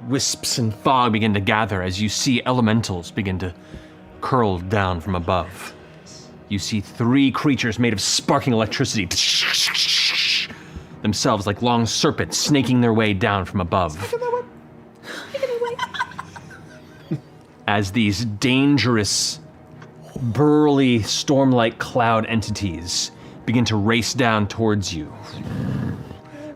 wisps and fog begin to gather as you see elementals begin to curl down from above. You see 3 creatures made of sparking electricity, themselves like long serpents snaking their way down from above. As these dangerous, burly, storm-like cloud entities begin to race down towards you.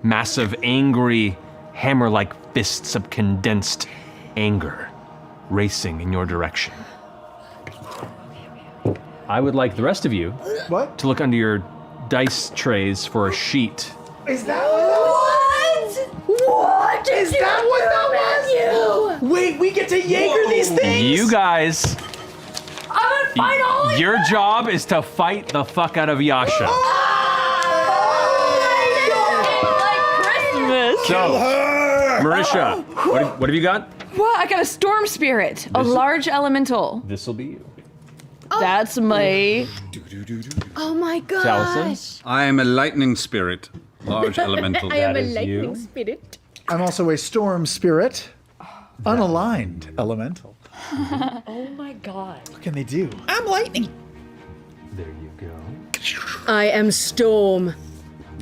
Massive, angry, hammer-like fists of condensed anger racing in your direction. I would like the rest of you to look under your dice trays for a sheet. Is that what Is that what that was? Wait, we get to Jaeger these things? You guys, I'm gonna fight all of your job is to fight the fuck out of Yasha. So, Marisha, what have you got? What? I got a storm spirit, a large elemental. This will be you. That's my. Oh my gosh. Allison? I am a lightning spirit, large elemental. I am a is lightning you. spirit. I'm also a storm spirit, unaligned elemental. Oh my god. What can they do? I'm lightning. There you go. I am storm.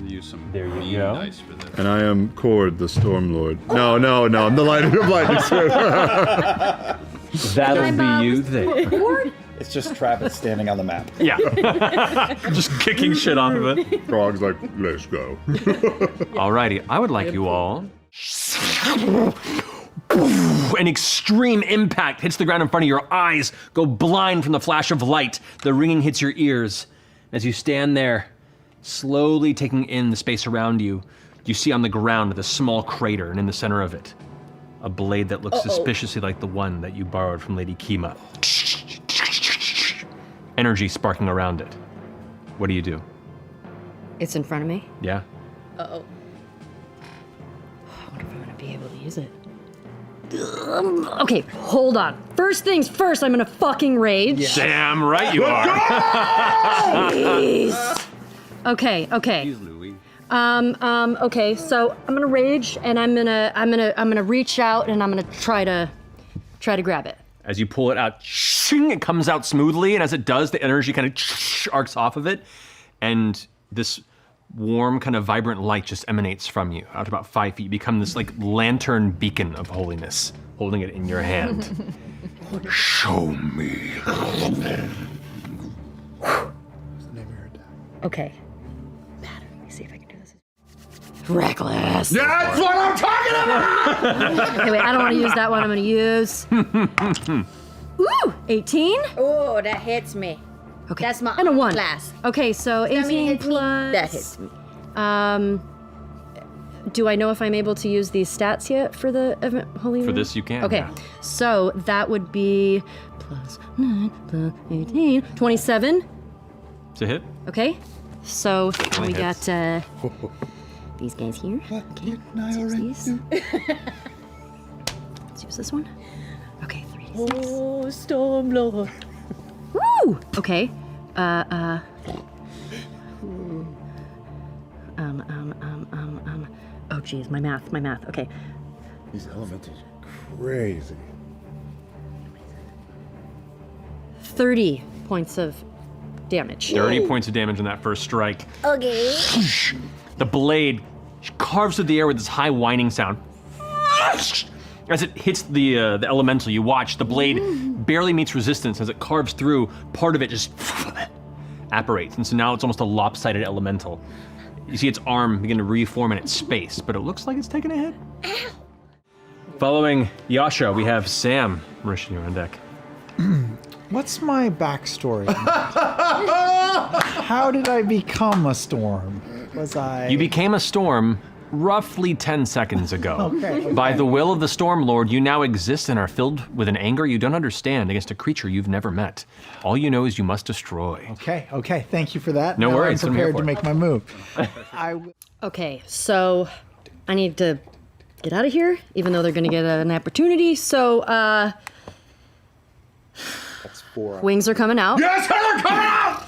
Use some There you green go. dice for this. And I am Cord, the Storm-Lord. No, I'm the lightning spirit. That'll be you there. It's just Travis standing on the map. Yeah. Just kicking shit off of it. Frog's like, let's go. Alrighty, I would like you all. An extreme impact hits the ground in front of your eyes, go blind from the flash of light. The ringing hits your ears. As you stand there, slowly taking in the space around you, you see on the ground the small crater, and in the center of it, a blade that looks suspiciously like the one that you borrowed from Lady Kima. Energy sparking around it. What do you do? It's in front of me. Yeah? Uh-oh. I wonder if I'm gonna be able to use it. Okay, hold on. First things first, I'm gonna fucking rage. Damn right you are. Jeez. Okay. Okay, so I'm gonna rage and I'm gonna reach out and I'm gonna try to grab it. As you pull it out, it comes out smoothly, and as it does, the energy kind of arcs off of it, and this warm, kind of vibrant light just emanates from you. Out to about 5 feet, you become this like lantern beacon of holiness, holding it in your hand. Show me. Okay. Let me see if I can do this. Reckless. That's what I'm talking about! Okay, wait, I don't want to use that one. I'm gonna use. Ooh, 18. Oh, that hits me. Okay. That's my and a 1. class. Okay, so 18 That means plus. that hits me. Do I know if I'm able to use these stats yet for the event, holy? For this, you can. Okay, yeah. so that would be plus 9 plus 18, 27. It's a hit. Okay, so we got hits. these guys here. Okay, let's use these. Let's use this one. Okay, 3d6. Oh, Storm-Lord. Woo! Okay. Oh geez, my math. Okay. These elementals are crazy. 30 points of damage. 30 points of damage on that first strike. Okay. The blade carves through the air with this high whining sound. As it hits the elemental, you watch the blade barely meets resistance as it carves through. Part of it just apparates, and so now it's almost a lopsided elemental. You see its arm begin to reform in its space, but it looks like it's taking a hit. Following Yasha, we have Sam. Marisha, you're on deck. What's my backstory? How did I become a storm? You became a storm roughly 10 seconds ago. Okay. By the will of the Storm-Lord, you now exist and are filled with an anger you don't understand against a creature you've never met. All you know is you must destroy. Okay. Thank you for that. No Now worries, I'm I'm here prepared for to it. make my move. Okay, so I need to get out of here, even though they're gonna get an opportunity. So, That's 4. wings are coming out. Yes, Heather, come out!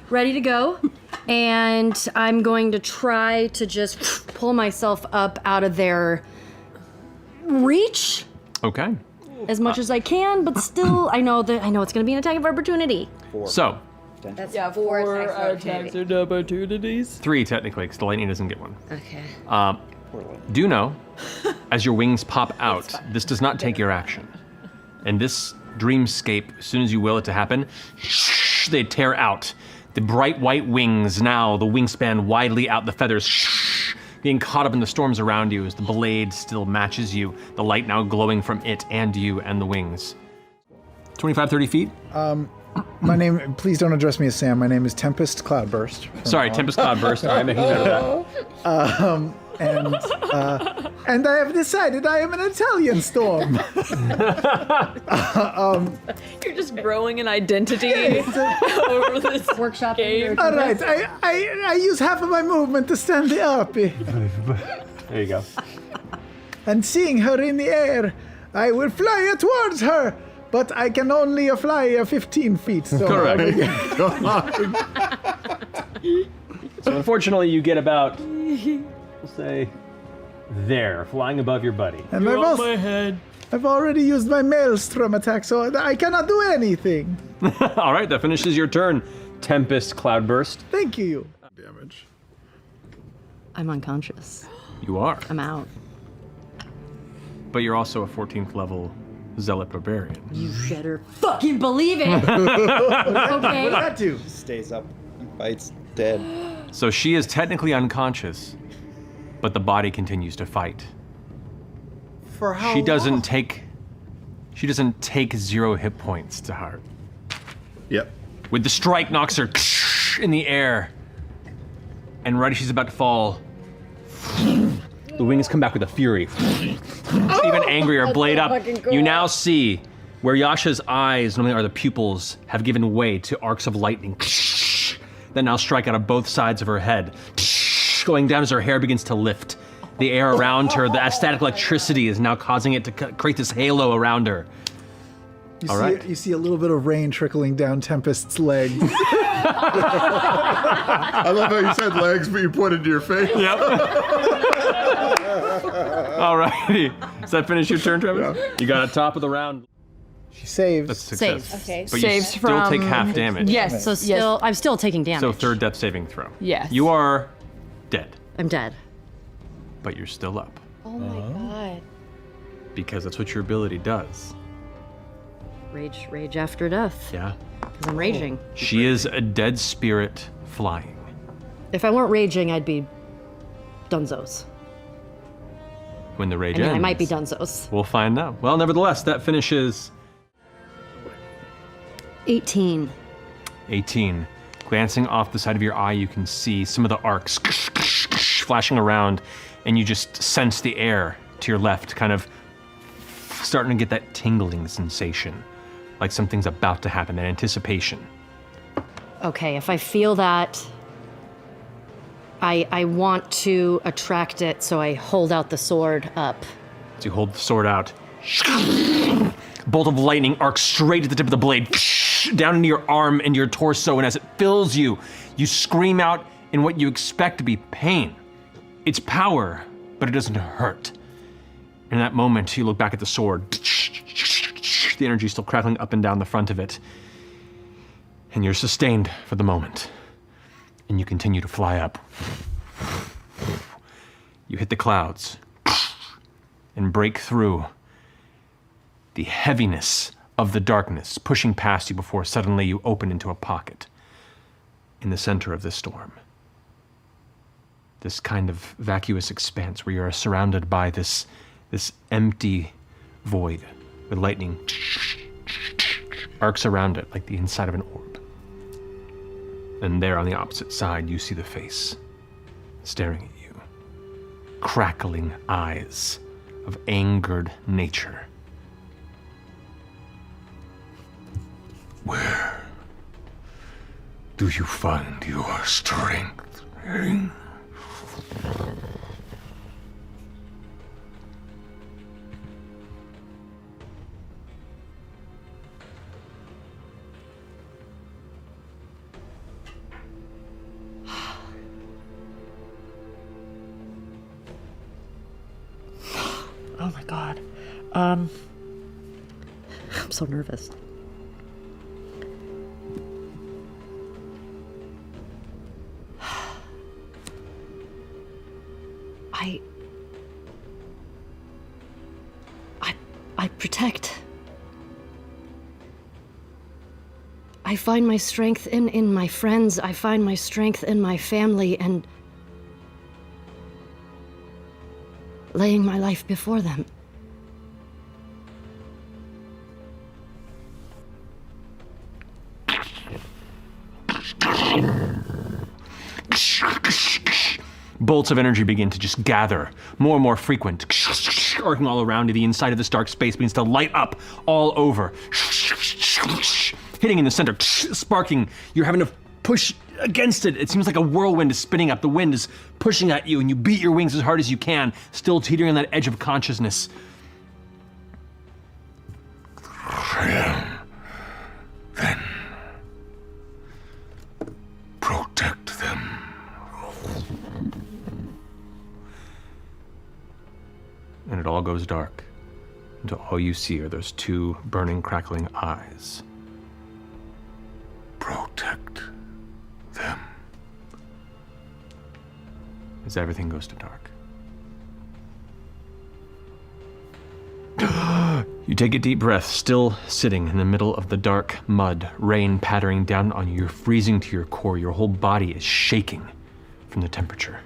Ready to go. And I'm going to try to just pull myself up out of their reach Okay. as much as I can, but still, I know it's gonna be an attack of opportunity. So, That's Yeah, four four attacks attacks opportunity. and opportunities. 3 technically, because the lightning doesn't get one. Okay. Do know, as your wings pop out, this does not take your action. And this dreamscape, as soon as you will it to happen, they tear out. The bright white wings now, the wingspan widely out, the feathers being caught up in the storms around you as the blade still matches you, the light now glowing from it and you and the wings. 25, 30 feet? My name, please don't address me as Sam. My name is Tempest Cloudburst. Sorry, Tempest Cloudburst. All right, making note of that. And I have decided I am an Italian storm. You're just growing an identity over this Workshop. game. All right, I use half of my movement to stand up. There you go. And seeing her in the air, I will fly towards her. But I can only fly 15 feet. So Correct. So unfortunately, you get about, we'll say, there, flying above your buddy. And You're I've, on also, my head. I've already used my maelstrom attack, so I cannot do anything. All right, that finishes your turn, Tempest Cloudburst. Thank you. Damage. I'm unconscious. You are, I'm out. but you're also a 14th level Zealot Barbarian. You better fucking believe it. Okay. That too. Stays up and fights dead. So she is technically unconscious, but the body continues to fight. For how She doesn't take 0 hit points to heart. Yep. With the strike knocks her in the air. And right as she's about to fall, the wings come back with a fury. Even angrier, blade up. You now see where Yasha's eyes normally are the pupils have given way to arcs of lightning that now strike out of both sides of her head, going down as her hair begins to lift. The air around her, the static electricity is now causing it to create this halo around her. All right. You see a little bit of rain trickling down Tempest's legs. I love how you said legs, but you pointed to your face. Yep. Alrighty. Does that finish your turn, Travis? Yeah. You got a top of the round. She saves. That's a success. Saves. Okay. But Saves you still take from- half damage. Yes. So still, I'm still taking damage. So third death saving throw. Yes. You are dead, I'm dead. but you're still up. Oh my god. Because that's what your ability does. Rage after death. Yeah? Because I'm raging. She is a dead spirit flying. If I weren't raging, I'd be Dunzos. When the rage I mean, ends, I might be Dunzos. we'll find out. Well, nevertheless, that finishes 18. 18. Glancing off the side of your eye, you can see some of the arcs flashing around, and you just sense the air to your left kind of starting to get that tingling sensation, like something's about to happen, that anticipation. Okay, if I feel that, I want to attract it, so I hold out the sword up. So you hold the sword out. Bolt of lightning arcs straight at the tip of the blade, down into your arm and your torso, and as it fills you, you scream out in what you expect to be pain. It's power, but it doesn't hurt. In that moment, you look back at the sword. The energy still crackling up and down the front of it. And you're sustained for the moment. And you continue to fly up. You hit the clouds and break through the heaviness of the darkness, pushing past you before suddenly you open into a pocket in the center of this storm. This kind of vacuous expanse where you are surrounded by this empty void with lightning arcs around it like the inside of an orb. And there on the opposite side, you see the face staring at you. Crackling eyes of angered nature. Where do you find your strength? Oh my god. I'm so nervous. I protect. I find my strength in my friends. I find my strength in my family and laying my life before them. Bolts of energy begin to just gather, more and more frequent, arcing all around you. The inside of this dark space begins to light up all over, hitting in the center, sparking. You're having to push against it. It seems like a whirlwind is spinning up. The wind is pushing at you, and you beat your wings as hard as you can, still teetering on that edge of consciousness. Then protect them. And it all goes dark, until all you see are those two burning, crackling eyes. Protect them. As everything goes to dark. You take a deep breath, still sitting in the middle of the dark mud, rain pattering down on you. You're freezing to your core. Your whole body is shaking from the temperature.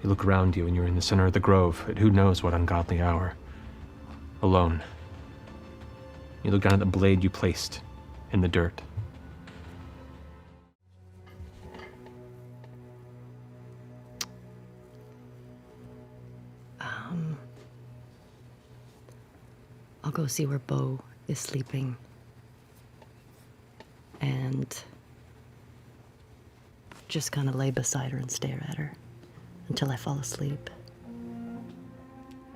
You look around you and you're in the center of the grove at who knows what ungodly hour. Alone. You look down at the blade you placed in the dirt. I'll go see where Bo is sleeping. And just kind of lay beside her and stare at her until I fall asleep.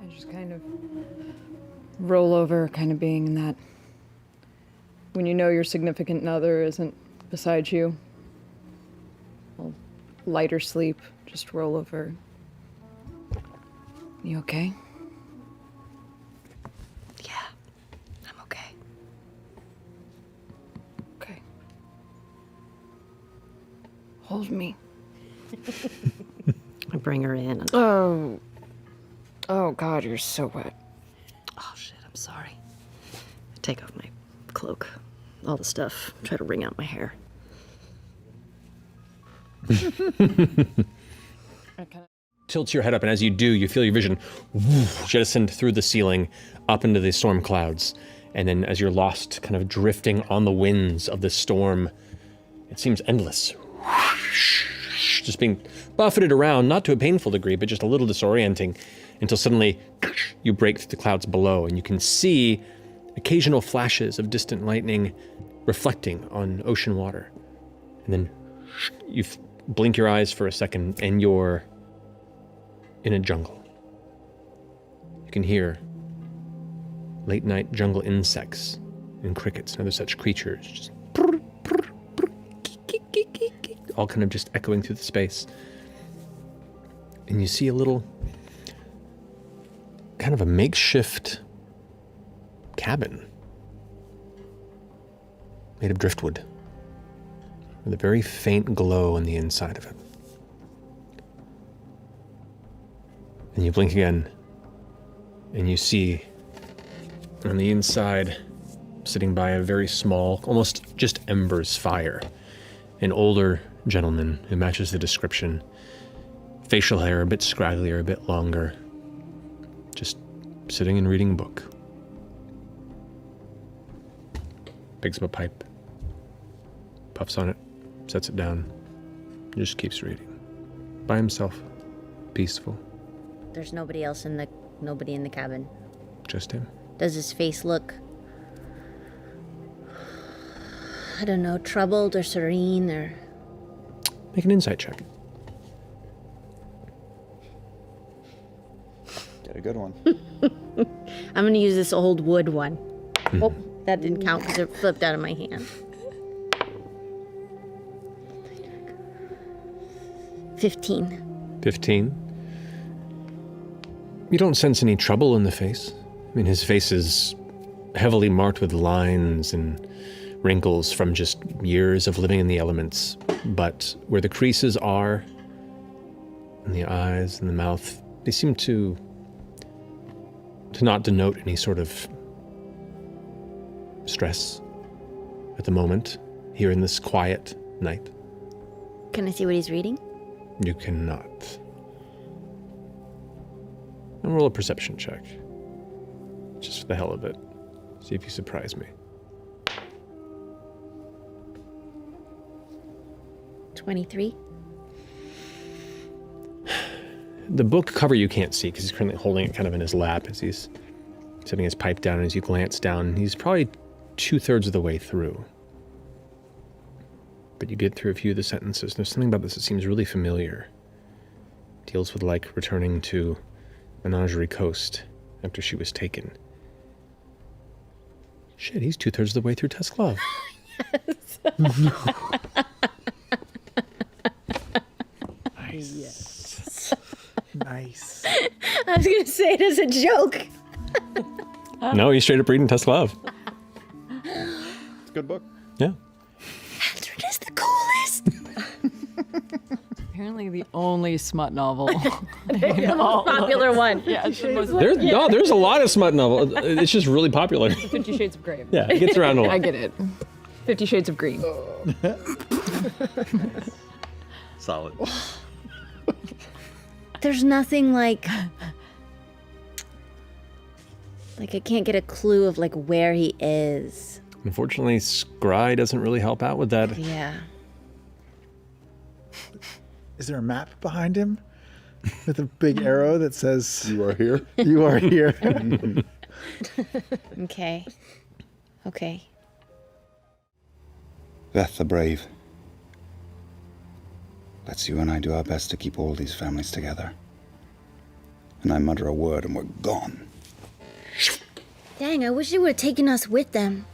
I just kind of roll over, kind of being in that, when you know your significant other isn't beside you, a lighter sleep, just roll over. You okay? Yeah, I'm okay. Okay. Hold me. I bring her in. And... Oh God, you're so wet. Oh shit, I'm sorry. I take off my cloak, all the stuff, try to wring out my hair. Tilts your head up, and as you do, you feel your vision jettisoned through the ceiling up into the storm clouds. And then as you're lost, kind of drifting on the winds of this storm, it seems endless. Just being buffeted around, not to a painful degree, but just a little disorienting, until suddenly you break through the clouds below, and you can see occasional flashes of distant lightning reflecting on ocean water. And then you blink your eyes for a second, and you're in a jungle. You can hear late-night jungle insects and crickets and other such creatures just all kind of just echoing through the space. And you see a little, kind of a makeshift cabin made of driftwood with a very faint glow on the inside of it. And you blink again, and you see on the inside, sitting by a very small, almost just embers fire, an older gentleman who matches the description. Facial hair a bit scragglier, a bit longer. Just sitting and reading a book. Picks up a pipe, puffs on it, sets it down, just keeps reading. By himself, peaceful. There's nobody else in the cabin. Just him. Does his face look, I don't know, troubled or serene or... Make an insight check. Got a good one. I'm gonna use this old wood one. Oh, that didn't count because it flipped out of my hand. 15. 15. You don't sense any trouble in the face. I mean, his face is heavily marked with lines and wrinkles from just years of living in the elements. But where the creases are, and the eyes and the mouth, they seem to not denote any sort of stress at the moment, here in this quiet night. Can I see what he's reading? You cannot. And roll a perception check. Just for the hell of it. See if you surprise me. 23. The book cover you can't see because he's currently holding it kind of in his lap as he's setting his pipe down, and as you glance down, he's probably 2/3 of the way through. But you get through a few of the sentences. There's something about this that seems really familiar. It deals with like returning to Menagerie Coast after she was taken. Shit, he's 2/3 of the way through Tusk Love. Nice. Nice. I was gonna say it as a joke. No, he's straight up reading Tusk Love. It's a good book. Yeah. Aldrin is the coolest. Apparently the only smut novel. The most popular one. Yeah, it's the most There's a lot of smut novel. It's just really popular. 50 Shades of Grey. Yeah, it gets around a lot. I get it. 50 Shades of Green. Solid. There's nothing like I can't get a clue of like where he is. Unfortunately, Scry doesn't really help out with that. Yeah. Is there a map behind him with a big arrow that says You are here? "You are here"? Okay. Okay. Beth the Brave. Let's you and I do our best to keep all these families together. And I mutter a word and we're gone. Dang, I wish they would have taken us with them.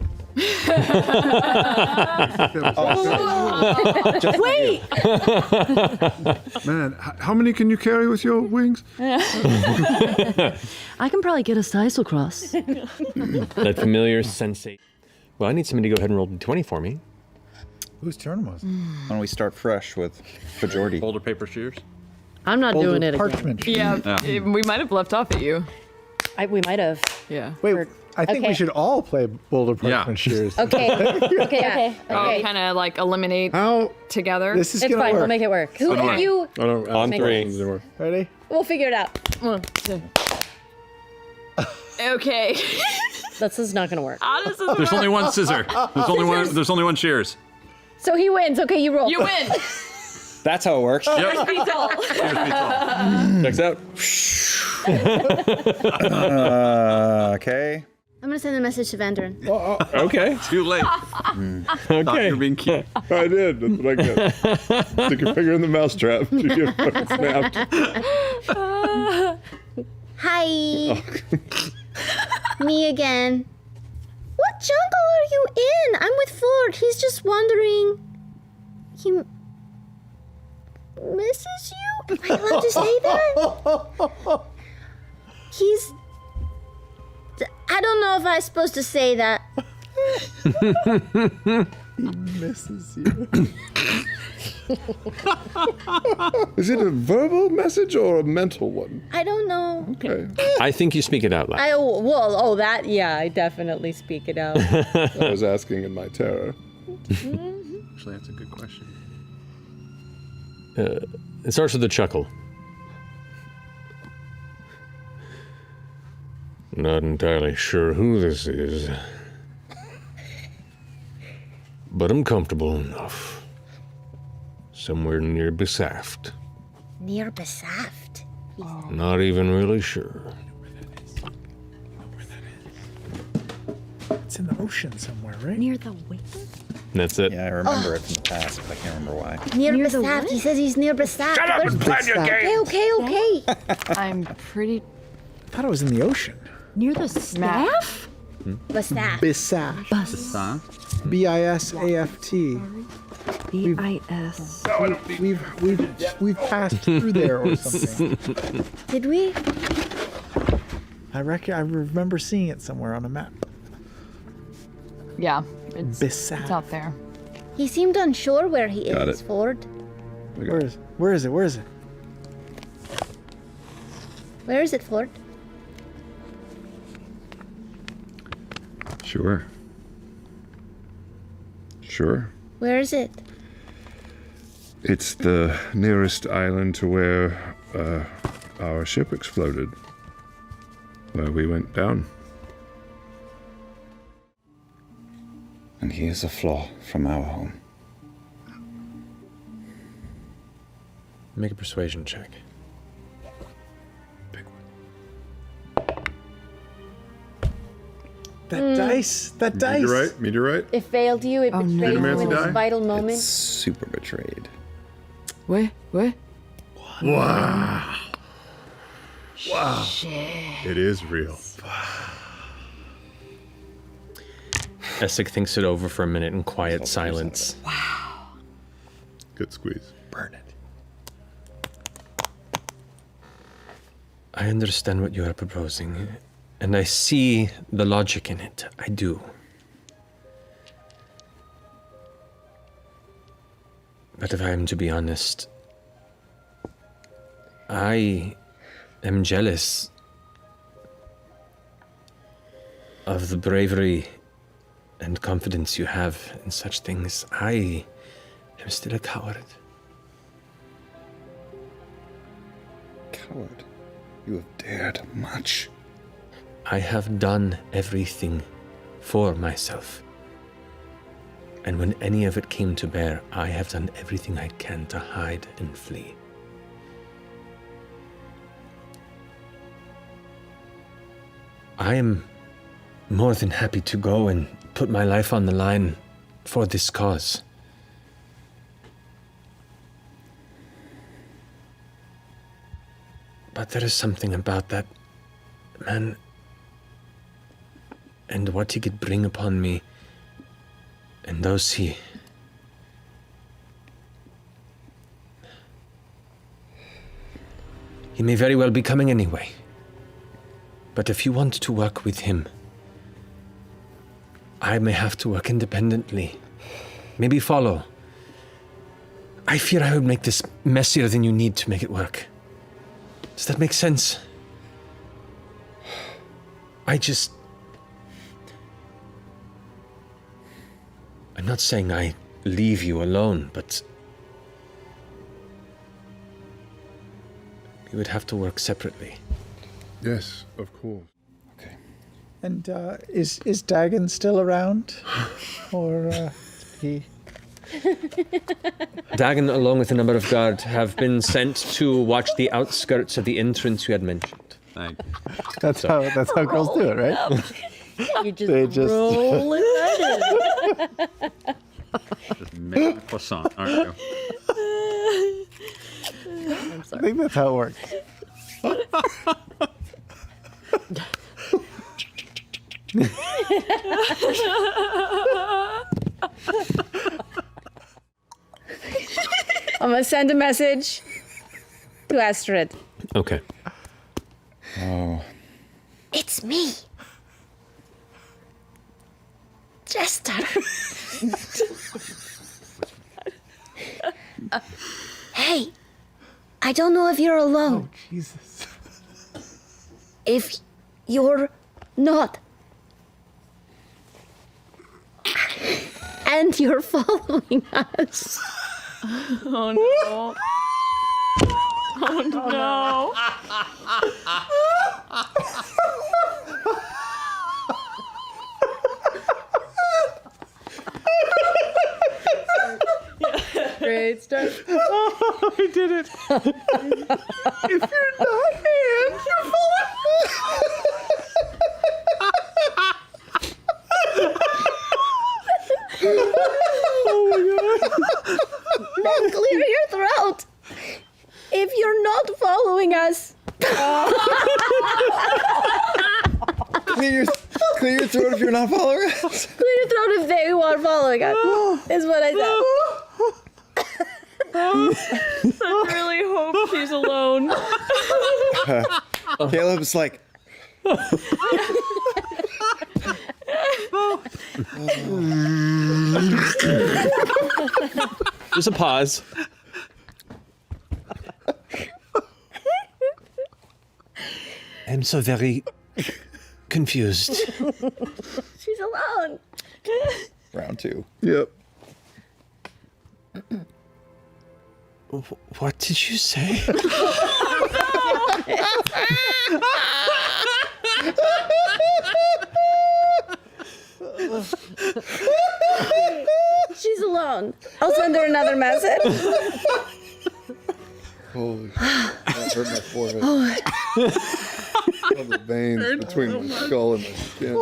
Wait! Man, how many can you carry with your wings? I can probably get us to Islecross. That familiar sensation. Well, I need somebody to go ahead and roll d20 for me. Whose turn was it? Why don't we start fresh with Bajordi? Boulder, paper, shears. I'm not doing it again. Parchment. Yeah, we might have left off at you. We might have. Yeah. Wait, I think we should all play Boulder Parchment Shears. Okay. Okay. Kind of like eliminate How? together. This is It's gonna fine. work. We'll make it work. Who are you? On three. Ready? We'll figure it out. Okay. This is not gonna work. There's only one scissor. There's only one shears. So he wins. Okay, you roll. You win. That's how it works. Yep. Checks out. Okay. I'm gonna send a message to Vandarin. Okay. Too late. Thought Okay. you were being cute. I did. That's what I got. Stick your finger in the mousetrap. You get fucking snapped. Hi. Me again. What jungle are you in? I'm with Ford. He's just wondering. He misses you? Am I allowed to say that? He's... I don't know if I'm supposed to say that. He misses you. Is it a verbal message or a mental one? I don't know. Okay. I think you speak it out loud. I definitely speak it out. I was asking in my terror. Actually, that's a good question. It starts with a chuckle. Not entirely sure who this is, but I'm comfortable enough. Somewhere near Besaft. Near Besaft. Not even really sure. It's in the ocean somewhere, right? Near the wake? That's it. Yeah, I remember it from the past, but I can't remember why. Near Besaft. He says he's near Besaft. Shut up and plan your game! Okay. I'm pretty I thought it was in the ocean. Near the staff? Besaft. Bisaft. Huh? B-I-S-A-F-T. B-I-S. We've passed through there or something. Did we? I remember seeing it somewhere on a map. Yeah, it's out there. He seemed unsure where he Got is, it. Ford. Where is it? Where is it? Where is it, Ford? Sure. Sure. Where is it? It's the nearest island to where our ship exploded. Where we went down. And he is a flaw from our home. Make a persuasion check. That dice. That dice. Meteorite. Meteorite. It failed you. It betrayed you in Necromancy this die? vital moment. It's super betrayed. What? Wow. Wow. It is real. Essek thinks it over for a minute in quiet silence. Good squeeze. Burn it. I understand what you are proposing, and I see the logic in it. I do. But if I am to be honest, I am jealous of the bravery and confidence you have in such things. I am still a coward. Coward. You have dared much. I have done everything for myself. And when any of it came to bear, I have done everything I can to hide and flee. I am more than happy to go and put my life on the line for this cause. But there is something about that man and what he could bring upon me and those he... He may very well be coming anyway. But if you want to work with him, I may have to work independently. Maybe follow. I fear I would make this messier than you need to make it work. Does that make sense? I'm not saying I leave you alone, but you would have to work separately. Yes, of course. And is Dagon still around? Or he... Dagon, along with a number of guards, have been sent to watch the outskirts of the entrance you had mentioned. Thank you. That's how girls do it, right? You just, They just- roll it right in. Just make a croissant, aren't you? I'm I sorry. think that's how it works. I'm gonna send a message to Astrid. Okay. Oh. It's me. Jester. Hey, I don't know if you're alone. Oh, Jesus. If you're not. And you're following us. Oh no. Oh no. Great start. Oh, I did it. If you're not hands, you're No, clear your throat. If you're not following us. Clear your throat if you're not following us. Clear your throat if they are following us. Is what I said. I really hope she's alone. Caleb's like, There's a pause. I'm so very confused. She's alone. Round 2. Yep. What did you say? She's alone. I'll send her another message. Holy shit. That hurt my forehead. All the veins between my skull and my skin.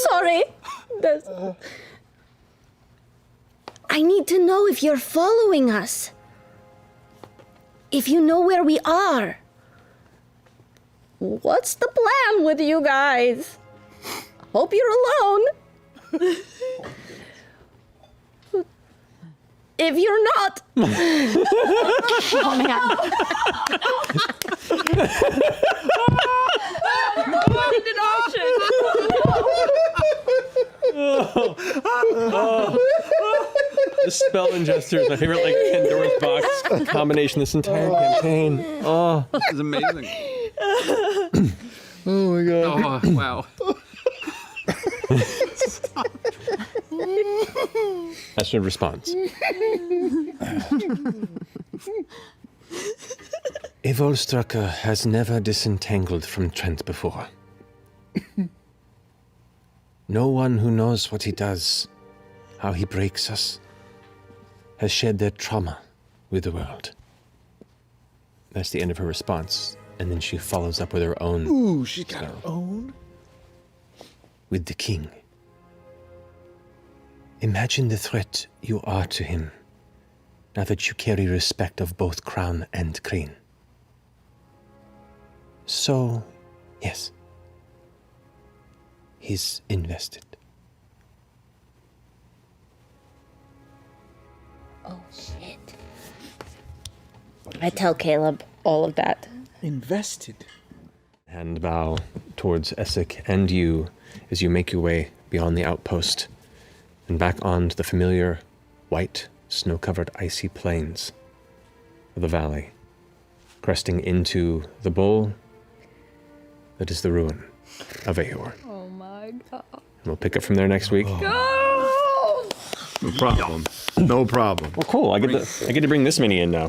Sorry. I need to know if you're following us. If you know where we are. What's the plan with you guys? Hope you're alone. If you're not. Oh, man. The spell ingester is my favorite, like, Pandora's box combination this entire campaign. Oh, This is amazing. Oh my god. Oh, wow. that's your response. A Volstrucker has never disentangled from Trent before. No one who knows what he does, how he breaks us, has shared their trauma with the world. That's the end of her response, and then she follows up with her own. Ooh, she's got her own. With the king. Imagine the threat you are to him, now that you carry respect of both crown and queen. So, yes, he's invested. Oh, shit. I tell Caleb all of that. Invested. And bow towards Essek and you as you make your way beyond the outpost and back onto the familiar white, snow-covered icy plains of the valley, cresting into the bowl that is the ruin of Aor. Oh my god. And we'll pick up from there next week. Go! No problem. No problem. Well, cool. I get to bring this mini in now.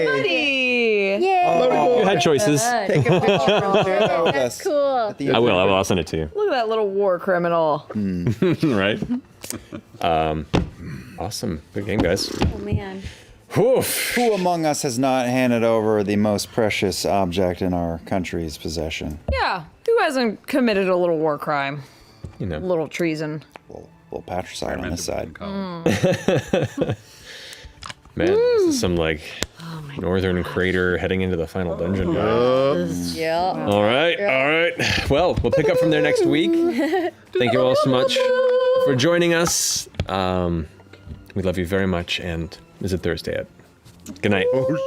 Buddy! Yay! You had choices. Take a picture. That's cool. I will. I'll send it to you. Look at that little war criminal. Right? Awesome. Good game, guys. Oh, man. Oof. Who among us has not handed over the most precious object in our country's possession? Yeah. Who hasn't committed a little war crime? You know. A little treason. Little patricide on this side. Man, this is some like northern crater heading into the final dungeon. Yeah. All right. Well, we'll pick up from there next week. Thank you all so much for joining us. We love you very much, and is it Thursday yet? Good night. Oh,